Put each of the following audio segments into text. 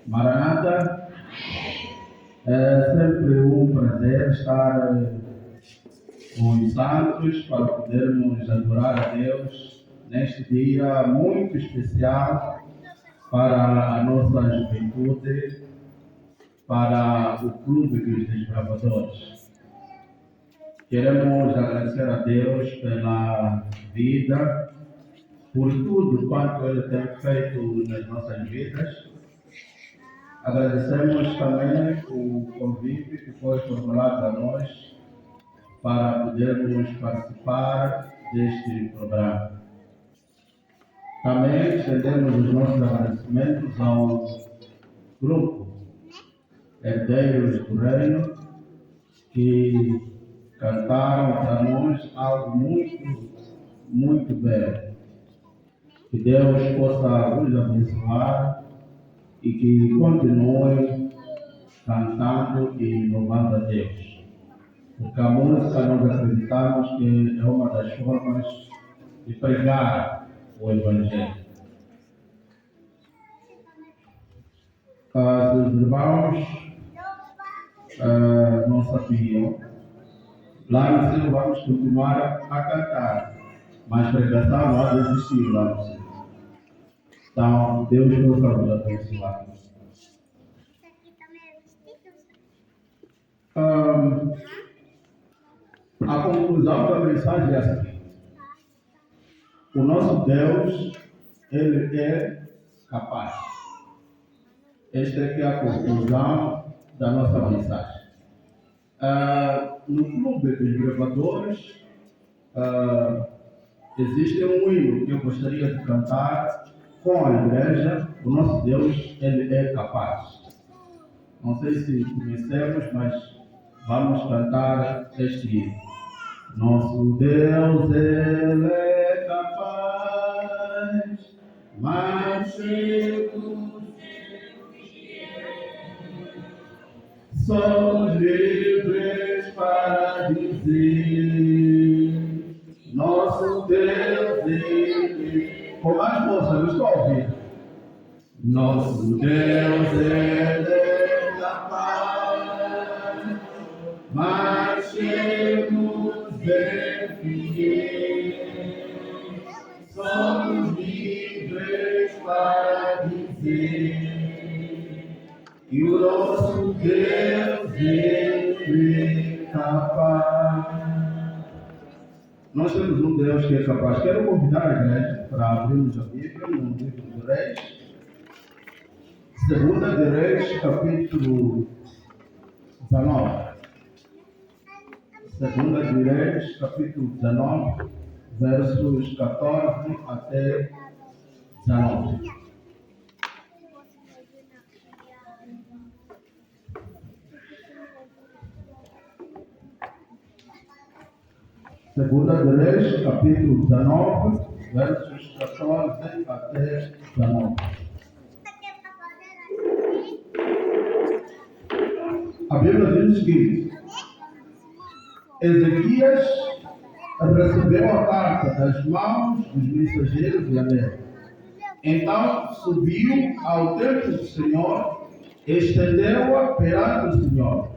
Maranata, é sempre um prazer estar com os santos para podermos adorar a Deus neste dia muito especial para a nossa juventude, para o Clube dos Desbravadores. Queremos agradecer a Deus pela vida, por tudo quanto Ele tem feito nas nossas vidas. Agradecemos também o convite que foi formulado a nós para podermos participar deste programa. Também estendemos os nossos agradecimentos ao grupo Herdeiros do Reino, que cantaram para nós algo muito belo. Que Deus possa vos abençoar e que continue cantando e louvando a Deus. Porque a música nós acreditamos que é uma das formas de pregar o Evangelho. Os irmãos não sabiam, lá no céu vamos continuar a cantar, mas pregação não há de existir lá no céu. Então, Deus possa nos abençoar. A conclusão da mensagem é a seguinte: o nosso Deus, Ele é capaz. Esta é que é a conclusão da nossa mensagem. No Clube dos Gravadores, existe um hino que eu gostaria de cantar com a igreja. O nosso Deus, Ele é capaz. Não sei se conhecemos, mas vamos cantar este hino. Nosso Deus, Ele é capaz, mas somos livres para dizer: nosso Deus, Ele... Com mais força, eu estou ouvindo. Nosso Deus, Ele é capaz, mas chegamos bem fiéis, somos livres para dizer que o nosso Deus, Ele é capaz. Nós temos um Deus que é capaz. Quero convidar a igreja para abrirmos a Bíblia no livro de Reis, 2 de Reis, capítulo 19. 2 de Reis, capítulo 19, versos 14 até 19. Segunda de Reis, capítulo 19, versos 14 até 19. A Bíblia diz o seguinte: Ezequias recebeu a carta das mãos dos mensageiros de Amém. Então subiu ao templo do Senhor e estendeu-a perante o Senhor.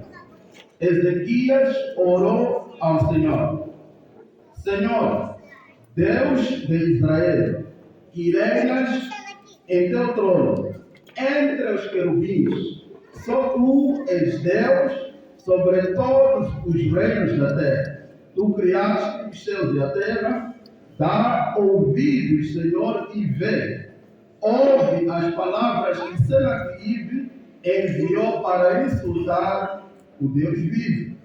Ezequias orou ao Senhor: Senhor, Deus de Israel, que reinas em teu trono, entre os querubins, só tu és Deus sobre todos os reinos da terra. Tu criaste os céus e a terra. Dá ouvidos, Senhor, e vê. Ouve as palavras que Senaqueribe enviou para insultar o Deus vivo.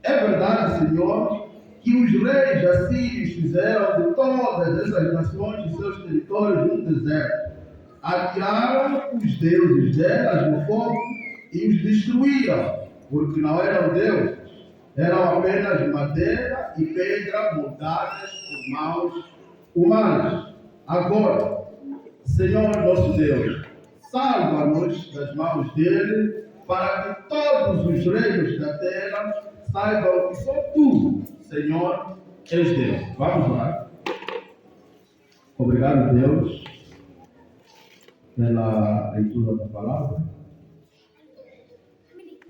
É verdade, Senhor, que os reis assírios fizeram de todas essas nações e seus territórios um deserto. Atiraram os deuses delas no fogo e os destruíram, porque não eram deuses, eram apenas madeira e pedra moldadas por mãos humanas. Agora, Senhor nosso Deus, salva-nos das mãos dele, para que todos os reinos da terra saibam que só tu, Senhor, és Deus. Vamos lá. Obrigado, Deus, pela leitura da palavra.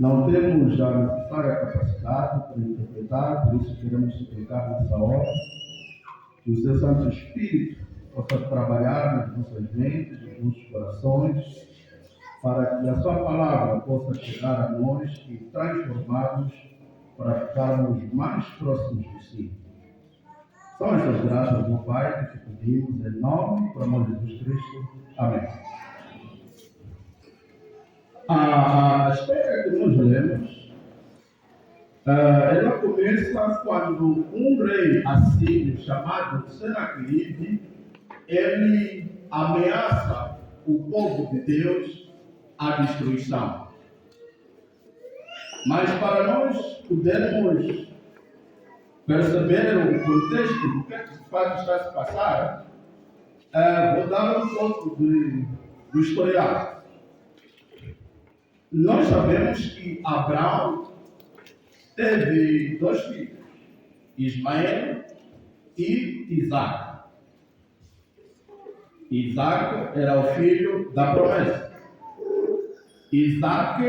Não temos a necessária capacidade para interpretar, por isso queremos suplicar nessa hora que o seu Santo Espírito possa trabalhar nas nossas mentes, nos nossos corações, para que a sua palavra possa chegar a nós e transformar-nos para ficarmos mais próximos de si. São essas graças, meu Pai, que te pedimos em nome do amor de Jesus Cristo. Amém. A história que nós lemos, ela começa quando um rei assírio chamado Senaqueribe, ele ameaça o povo de Deus à destruição. Mas para nós podermos perceber o contexto do que está a se passar, vou dar um pouco do historial. Nós sabemos que Abraão teve 2 filhos, Ismael e Isaac. Isaac era o filho da promessa. Isaac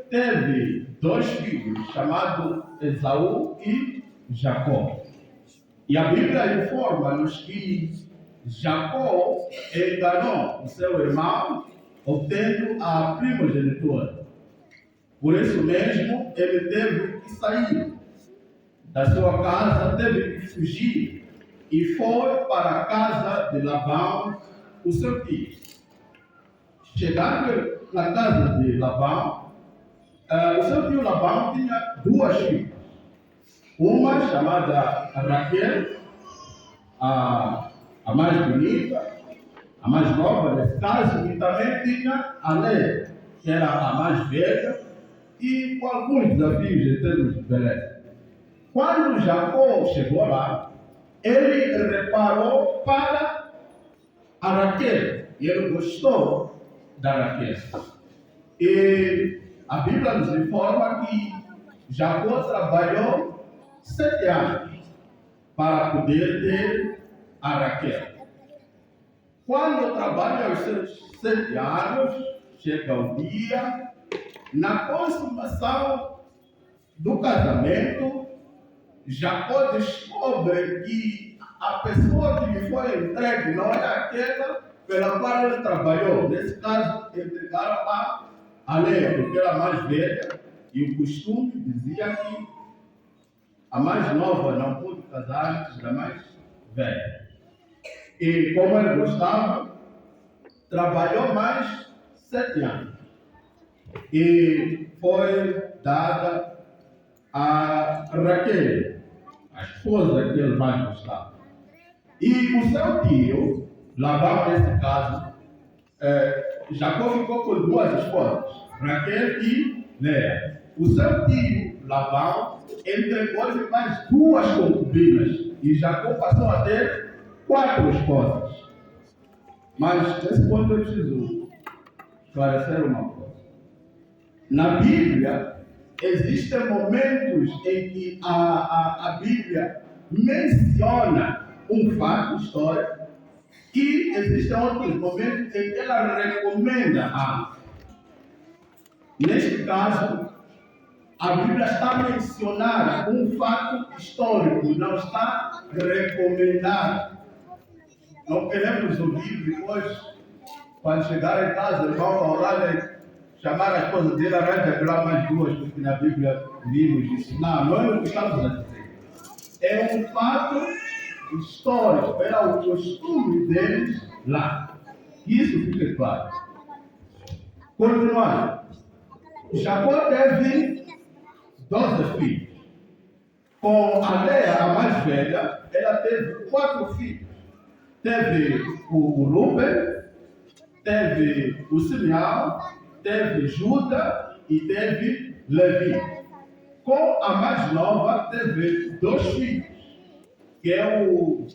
teve 2 filhos, chamados Esaú e Jacó. E a Bíblia informa-nos que Jacó enganou o seu irmão, obtendo a primogenitura. Por isso mesmo, ele teve que sair da sua casa, teve que fugir e foi para a casa de Labão, o seu tio. Chegando na casa de Labão, o seu tio Labão tinha 2 filhas. Uma chamada Raquel, a mais bonita, a mais nova nesse caso, e também tinha a Léa, que era a mais velha, e com alguns desafios em termos de beleza. Quando Jacó chegou lá, ele reparou para a Raquel, e ele gostou da Raquel. E a Bíblia nos informa que Jacó trabalhou 7 anos para poder ter a Raquel. Quando trabalha os seus 7 anos, chega o dia, na consumação do casamento, Jacó descobre que a pessoa que lhe foi entregue não é aquela pela qual ele trabalhou. Nesse caso, entregaram a Léa, porque era a mais velha, e o costume dizia que a mais nova não pôde casar antes da mais velha. E como ele gostava, trabalhou mais 7 anos. E foi dada a Raquel, a esposa que ele mais gostava. E o seu tio, Labão nesse caso, Jacó ficou com 2 esposas, Raquel e Léa. O seu tio, Labão, entregou-lhe mais 2 concubinas e Jacó passou a ter 4 esposas. Mas nesse ponto eu preciso esclarecer uma coisa. Na Bíblia, existem momentos em que a Bíblia menciona um fato histórico e existem outros momentos em que ela recomenda algo. Neste caso, a Bíblia está a mencionar um fato histórico, não está a recomendar. Não queremos ouvir depois, quando chegar em casa, o irmão ao lado chamar a esposa dele, arranja lá mais 2, porque na Bíblia vimos isso. Não é o que estamos a dizer. É um fato histórico, era o costume deles lá. Isso fica claro. Continuando. Jacó teve 12 filhos. Com a Léa, a mais velha, ela teve 4 filhos. Teve o Rúben, teve o Simeão, teve Judá e teve Levi. Com a mais nova, teve 2 filhos, que é o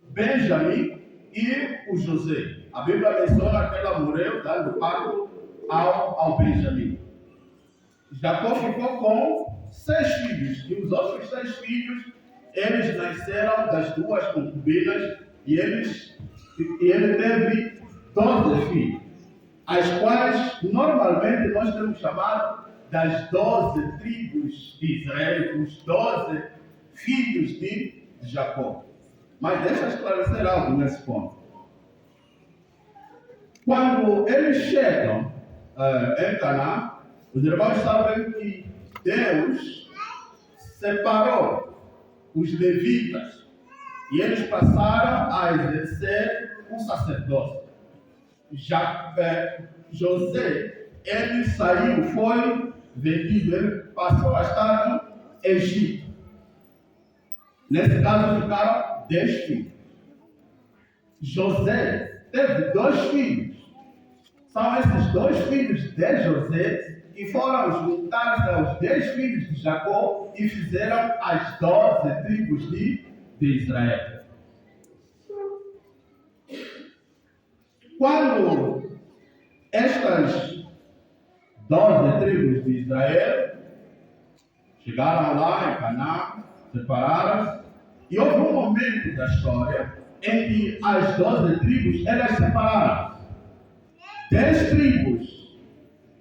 Benjamim e o José. A Bíblia menciona que ela morreu dando parto ao Benjamim. Jacó ficou com 6 filhos, e os outros 6 filhos, eles nasceram das 2 concubinas, e ele teve 12 filhos, as quais normalmente nós temos chamado das 12 tribos de Israel, os 12 filhos de Jacó. Mas deixa eu esclarecer algo nesse ponto. Quando eles chegam em Canaã, os irmãos sabem que Deus separou os levitas e eles passaram a exercer o sacerdócio. José, ele saiu, foi vendido, ele passou a estar no Egito. Nesse caso ficaram 10 filhos. José teve 2 filhos. São esses 2 filhos de José que foram juntar-se aos 10 filhos de Jacó e fizeram as 12 tribos de Israel. Quando estas 12 tribos de Israel chegaram lá em Canaã, separaram-se, e houve um momento da história em que as 12 tribos elas separaram. 10 tribos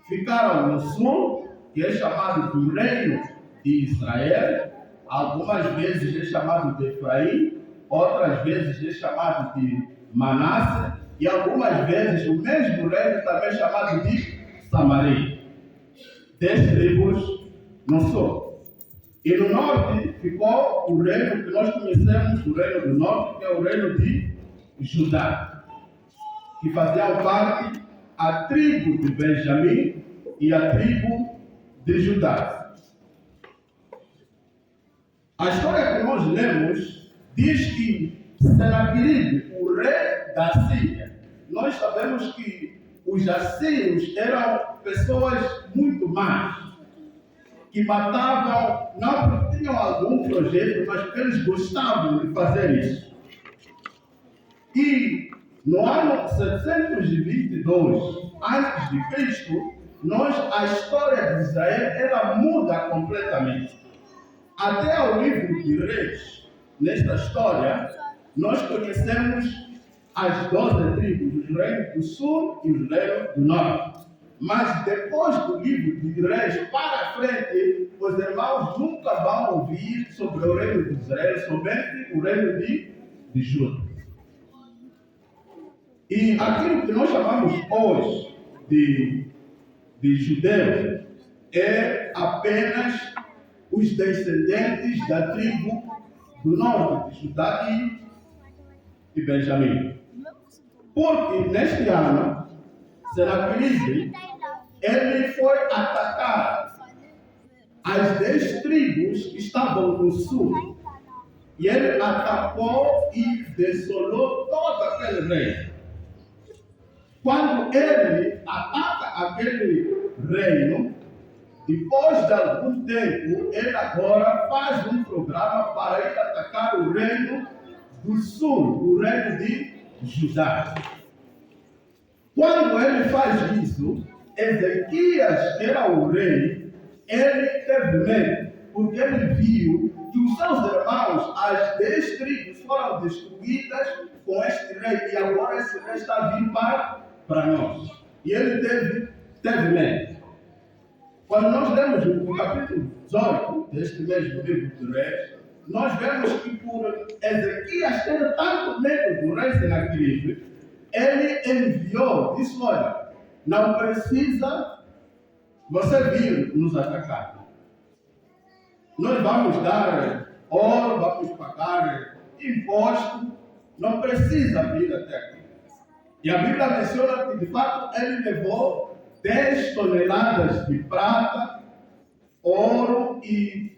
ficaram no sul, que é chamado do reino de Israel, algumas vezes é chamado de Efraim, outras vezes é chamado de Manasse, e algumas vezes o mesmo reino também é chamado de Samaria. 10 tribos no sul. E no norte ficou o reino que nós conhecemos, o reino do norte, que é o reino de Judá, que fazia parte a tribo de Benjamim e a tribo de Judá. A história que nós lemos diz que Senaqueribe, o rei da Síria, nós sabemos que os assírios eram pessoas muito más, que matavam, não porque tinham algum projeto, mas porque eles gostavam de fazer isso. E no ano 722 a.C., a história de Israel ela muda completamente. Até ao livro de Reis, nesta história, nós conhecemos as 12 tribos, os reinos do sul e os reinos do norte. Mas depois do livro de Reis para frente, os irmãos nunca vão ouvir sobre o reino de Israel, somente o reino de Judá. E aquilo que nós chamamos hoje de judeus é apenas os descendentes da tribo do norte de Judá e Benjamim. Porque neste ano, Senaqueribe, ele foi atacar as 10 tribos que estavam no sul. E ele atacou e desolou todo aquele reino. Quando ele ataca aquele reino, depois de algum tempo, ele agora faz um programa para ir atacar o reino do sul, o reino de Judá. Quando ele faz isso, Ezequias, que era o rei, ele teve medo, porque ele viu que os seus irmãos, as 10 tribos, foram destruídas com este rei, e agora esse rei está vindo para nós. E ele teve medo. Quando nós lemos o capítulo 18 deste mesmo livro de Reis, nós vemos que por Ezequias ter tanto medo do rei Senaqueribe, ele enviou, disse: olha, não precisa você vir nos atacar. Nós vamos dar ouro, vamos pagar imposto, não precisa vir até aqui. E a Bíblia menciona que, de fato, ele levou 10 toneladas de prata, ouro e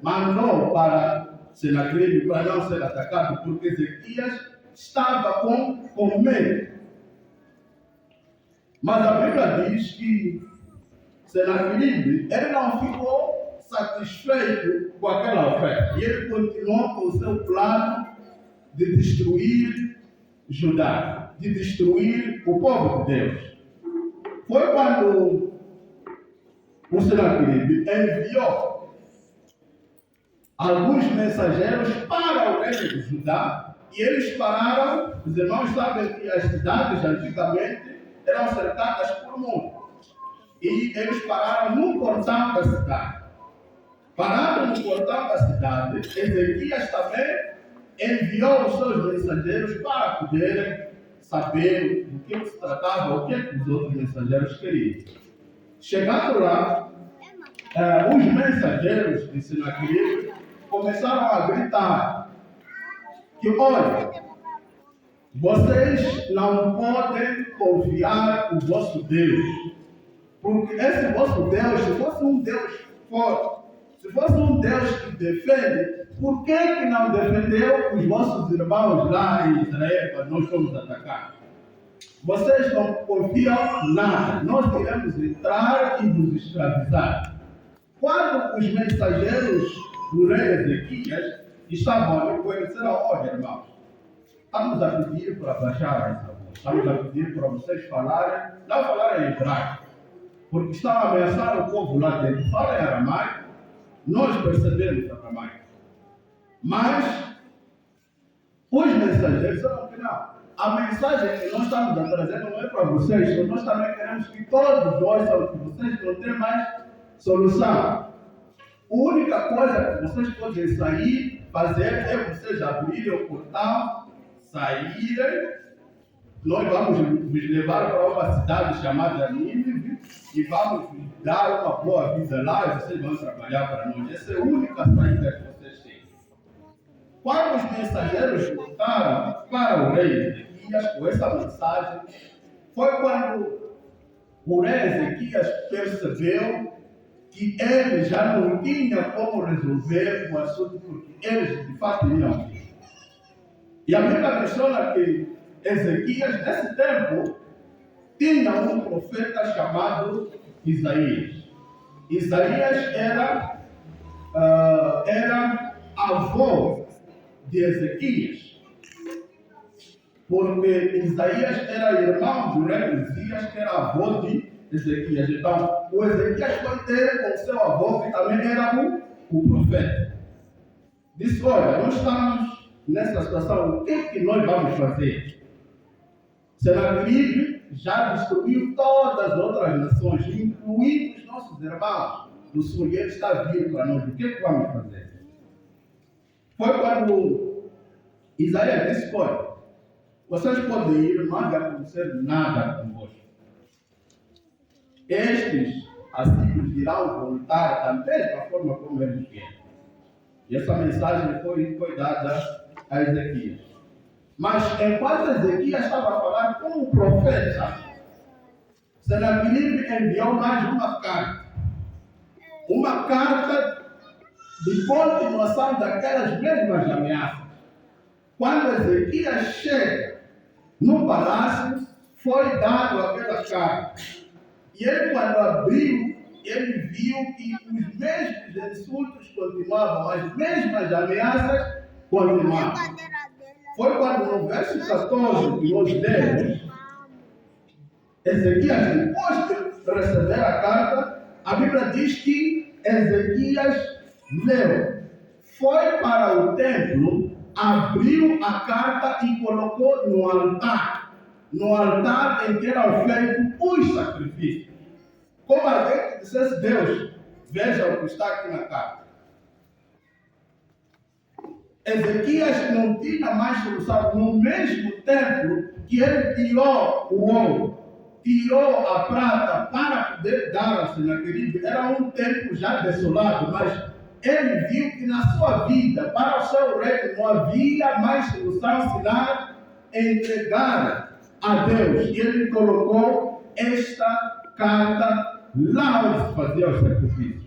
mandou para Senaqueribe para não ser atacado, porque Ezequias estava com medo. Mas a Bíblia diz que Senaqueribe, ele não ficou satisfeito com aquela oferta. E ele continuou com o seu plano de destruir Judá, de destruir o povo de Deus. Foi quando o Senaqueribe enviou alguns mensageiros para o reino de Judá, e eles pararam. Os irmãos sabem que as cidades antigamente eram cercadas por muros. e eles pararam no portão da cidade. Parado no portão da cidade, Ezequias também enviou os seus mensageiros para poderem saber do que se tratava, o que os outros mensageiros queriam. Chegando lá, os mensageiros de Senaqueribe começaram a gritar que, olha, vocês não podem confiar no vosso Deus, porque esse vosso Deus, se fosse um Deus forte, se fosse um Deus que defende, por que não defendeu os vossos irmãos lá em Israel quando nós fomos atacados? Vocês não confiam nada, nós iremos entrar e vos escravizar. Quando os mensageiros do rei Ezequias estavam a reconhecer a ordem, irmãos, estamos a pedir para baixar essa voz, estamos a pedir para vocês falarem, não falarem em hebraico, porque estão a ameaçar o povo lá dentro. Falem em aramaico, nós percebemos aramaico. Mas os mensageiros disseram que não. A mensagem que nós estamos a trazer não é para vocês, nós também queremos que todos ouçam que vocês não têm mais solução. A única coisa que vocês podem sair, fazer, é vocês abrirem o portal, saírem. Nós vamos vos levar para uma cidade chamada Nínive e vamos dar uma boa vida lá e vocês vão trabalhar para nós. Essa é a única saída que vocês têm. Quando os mensageiros voltaram para o rei Ezequias com essa mensagem, foi quando o rei Ezequias percebeu que ele já não tinha como resolver o assunto, porque eles de fato iam vir. E a Bíblia menciona que Ezequias, nesse tempo, tinha um profeta chamado Isaías. Isaías era avô de Ezequias, porque Isaías era irmão do rei Uzias, que era avô de Ezequias. Então, o Ezequias foi ter com seu avô, que também era o profeta. Disse: olha, nós estamos nessa situação, o que nós vamos fazer? Senaqueribe já destruiu todas as outras nações, incluindo os nossos irmãos do sul, e ele está vindo para nós. O que vamos fazer? Foi quando Isaías disse: olha, vocês podem ir, não vai acontecer nada convosco. Estes assírios irão voltar da mesma forma como eles vieram. E essa mensagem foi dada a Ezequias. Mas enquanto Ezequias estava a falar com o profeta, Senaqueribe enviou mais uma carta. Uma carta de continuação daquelas mesmas ameaças. Quando Ezequias chega no palácio, foi dado aquela carta. E ele, quando abriu, ele viu que os mesmos insultos continuavam, as mesmas ameaças continuavam. Foi quando no verso 14 que nós lemos, Ezequias, depois de receber a carta, a Bíblia diz que Ezequias leu, foi para o templo, abriu a carta e colocou no altar em que eram feitos os sacrifícios. Como alguém que dissesse: Deus, veja o que está aqui na carta. Ezequias não tinha mais solução. No mesmo tempo que ele tirou o ouro, tirou a prata para poder dar ao Senaqueribe, era um tempo já desolado, mas ele viu que na sua vida, para o seu reino, não havia mais solução senão entregar a Deus. E ele colocou esta carta lá onde se fazia os sacrifícios.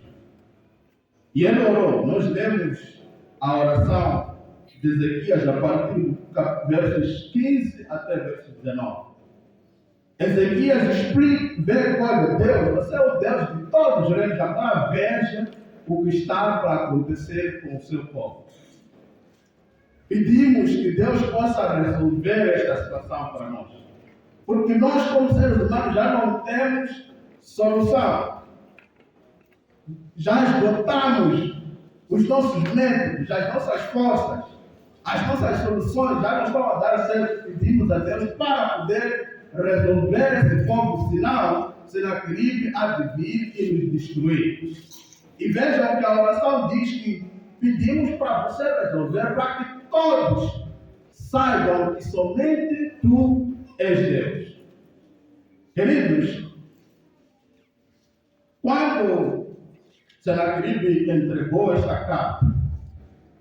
E ele orou. Nós lemos a oração de Ezequias a partir do versos 15 até versos 19. Ezequias explica bem: olha, Deus, você é o Deus de todos os reinos, agora veja o que está para acontecer com o seu povo. Pedimos que Deus possa resolver esta situação para nós, porque nós, como seres humanos, já não temos solução. Já esgotamos os nossos métodos, as nossas forças, as nossas soluções já não estão a dar certo. Pedimos a Deus para poder resolver esse povo, senão Senaqueribe há de vir e nos destruir. E vejam que a oração diz que pedimos para você resolver para que todos saibam que somente tu és Deus. Queridos, quando Senaqueribe entregou esta carta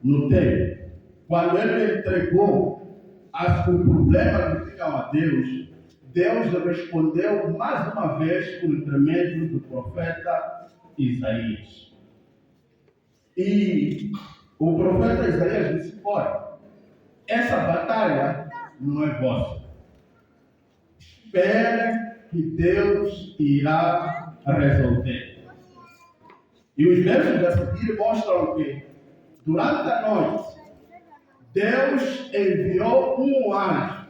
no templo, quando ele entregou o problema que tinham a Deus, Deus respondeu mais uma vez por intermédio do profeta Isaías. E o profeta Isaías disse: olha, essa batalha não é vossa. Espere que Deus irá resolver. E os versos a seguir mostram que durante a noite Deus enviou um anjo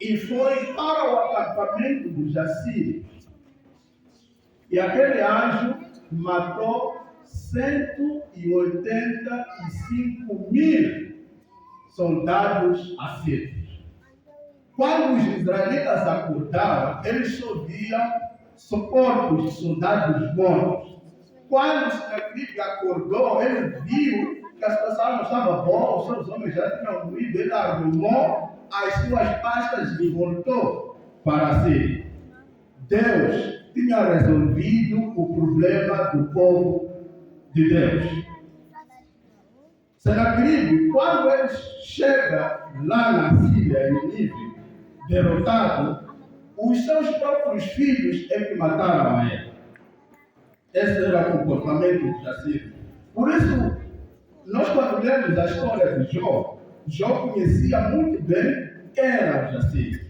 e foi para o acampamento dos assírios. E aquele anjo matou 185.000 soldados assírios. Quando os israelitas acordaram, eles só viam corpos de soldados mortos. Quando Senaqueribe acordou, ele viu que a situação não estava boa, os seus homens já tinham morrido, ele arrumou as suas pastas e voltou para a Síria. Deus tinha resolvido o problema do povo de Deus. Senaqueribe, quando ele chega lá na Síria, em Nínive, derrotado, os seus próprios filhos é que mataram a ele. Esse era o comportamento dos assírios. Por isso, nós quando lemos a história de Jó, Jó conhecia muito bem quem eram os assírios.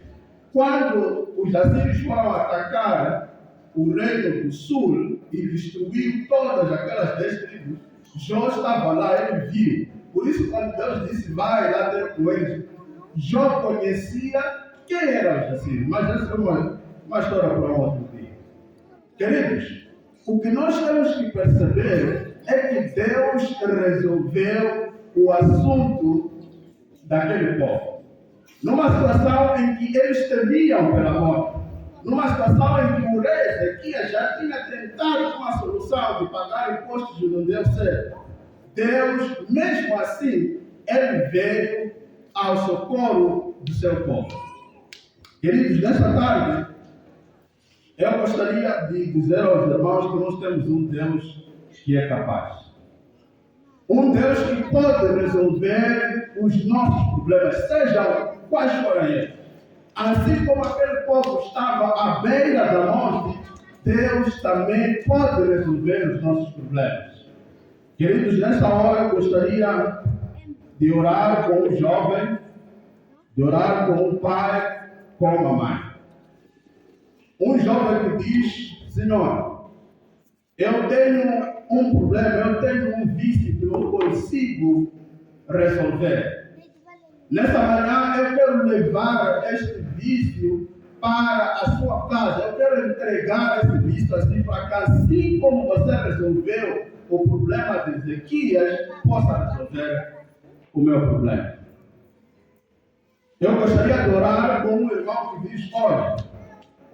Quando os assírios foram atacar o reino do sul e destruiu todas aquelas 10 tribos, Jó estava lá, ele viu. Por isso, quando Deus disse, vai lá ter com eles, Jó conhecia quem eram os assírios. Mas essa é uma história para um outro dia. Queridos, o que nós temos que perceber é que Deus resolveu o assunto daquele povo. Numa situação em que eles temiam pela morte, numa situação em que o rei Ezequias já tinha tentado uma solução de pagar impostos e não deu certo, Deus, mesmo assim, ele veio ao socorro do seu povo. Queridos, nesta tarde, eu gostaria de dizer aos irmãos que nós temos um Deus que é capaz. Um Deus que pode resolver os nossos problemas, sejam quais forem eles. Assim como aquele povo estava à beira da morte, Deus também pode resolver os nossos problemas. Queridos, nesta hora eu gostaria de orar com um jovem, de orar com um pai, com uma mãe. Um jovem que diz: Senhor, eu tenho um problema, eu tenho um vício que não consigo resolver. Nessa manhã eu quero levar este vício para a sua casa. Eu quero entregar esse vício assim para cá. Assim como você resolveu o problema de Ezequias, possa resolver o meu problema. Eu gostaria de orar com um irmão que diz: olha,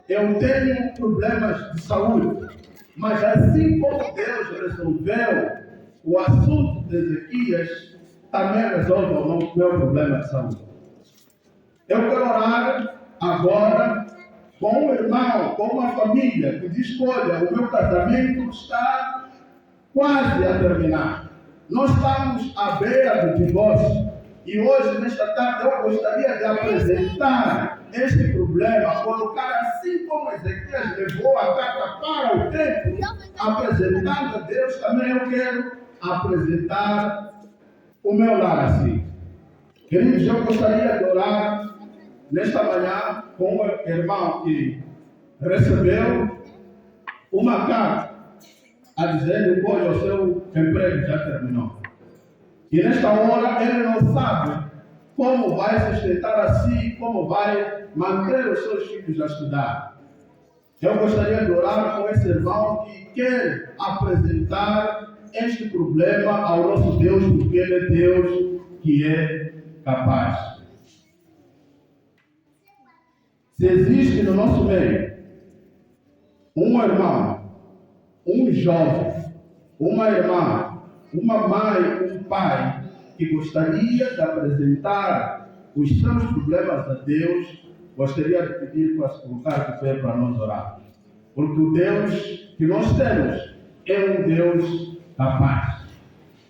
eu tenho problemas de saúde, mas assim como Deus resolveu o assunto de Ezequias, também resolve o meu problema de saúde. Eu quero orar agora com um irmão, com uma família que diz: olha, o meu casamento está quase a terminar. Nós estamos à beira do divórcio. E hoje, nesta tarde, eu gostaria de apresentar este problema, colocar assim como Ezequias levou a carta para o templo, apresentando a Deus, também eu quero apresentar o meu lar assim. Queridos, eu gostaria de orar nesta manhã com um irmão que recebeu uma carta a dizer que o seu emprego já terminou. E nesta hora ele não sabe como vai sustentar a si, como vai manter os seus filhos a estudar. Eu gostaria de orar com esse irmão que quer apresentar este problema ao nosso Deus, porque Ele é Deus que é capaz. Se existe no nosso meio um irmão, um jovem, uma irmã, uma mãe, um pai que gostaria de apresentar os seus problemas a Deus, gostaria de pedir para se colocar de pé para nós orar. Porque o Deus que nós temos é um Deus capaz.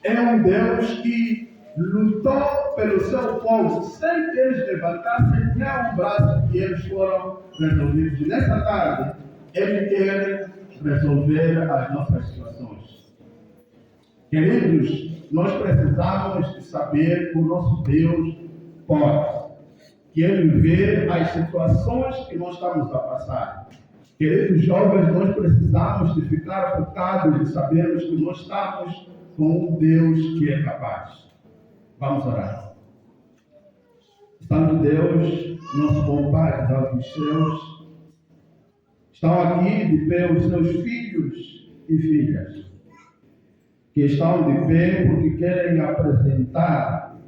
É um Deus que lutou pelo seu povo sem que eles levantassem nem um braço que eles foram resolvidos. E nessa tarde, Ele quer resolver as nossas situações. Queridos, nós precisamos de saber que o nosso Deus pode. Que Ele vê as situações que nós estamos a passar. Queridos jovens, nós precisamos de ficar focados e sabermos que nós estamos com um Deus que é capaz. Vamos orar. Santo Deus, nosso bom Pai dos céus, estão aqui de pé os seus filhos e filhas, que estão de pé porque querem apresentar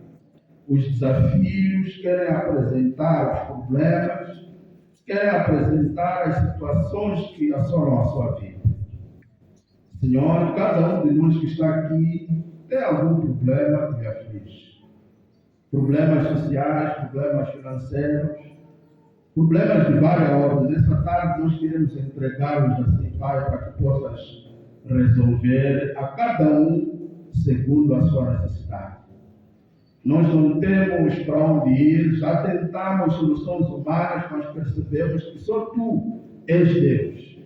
os desafios, querem apresentar os problemas, querem apresentar as situações que assolam a sua vida. Senhor, cada um de nós que está aqui tem algum problema que lhe aflige. Problemas sociais, problemas financeiros, problemas de várias ordens. Nessa tarde nós queremos entregar-os assim, Pai, para que possas resolver a cada um segundo a sua necessidade. Nós não temos para onde ir, já tentamos soluções humanas, mas percebemos que só Tu és Deus.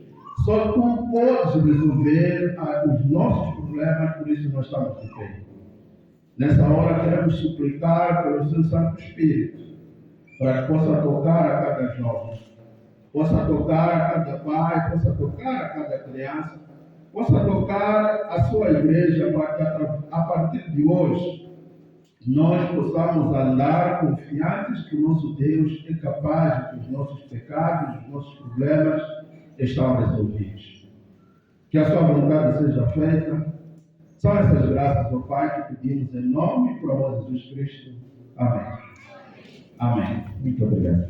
Só Tu podes resolver os nossos problemas, por isso nós estamos de pé. Nessa hora queremos suplicar pelo Seu Santo Espírito, para que possa tocar a cada jovem, possa tocar a cada pai, possa tocar a cada criança, possa tocar a sua igreja, para que a partir de hoje nós possamos andar confiantes que o nosso Deus é capaz de que os nossos pecados, os nossos problemas estão resolvidos. Que a sua vontade seja feita. São essas graças, ó Pai, que pedimos em nome e por amor de Jesus Cristo. Amém. Amém. Muito obrigado.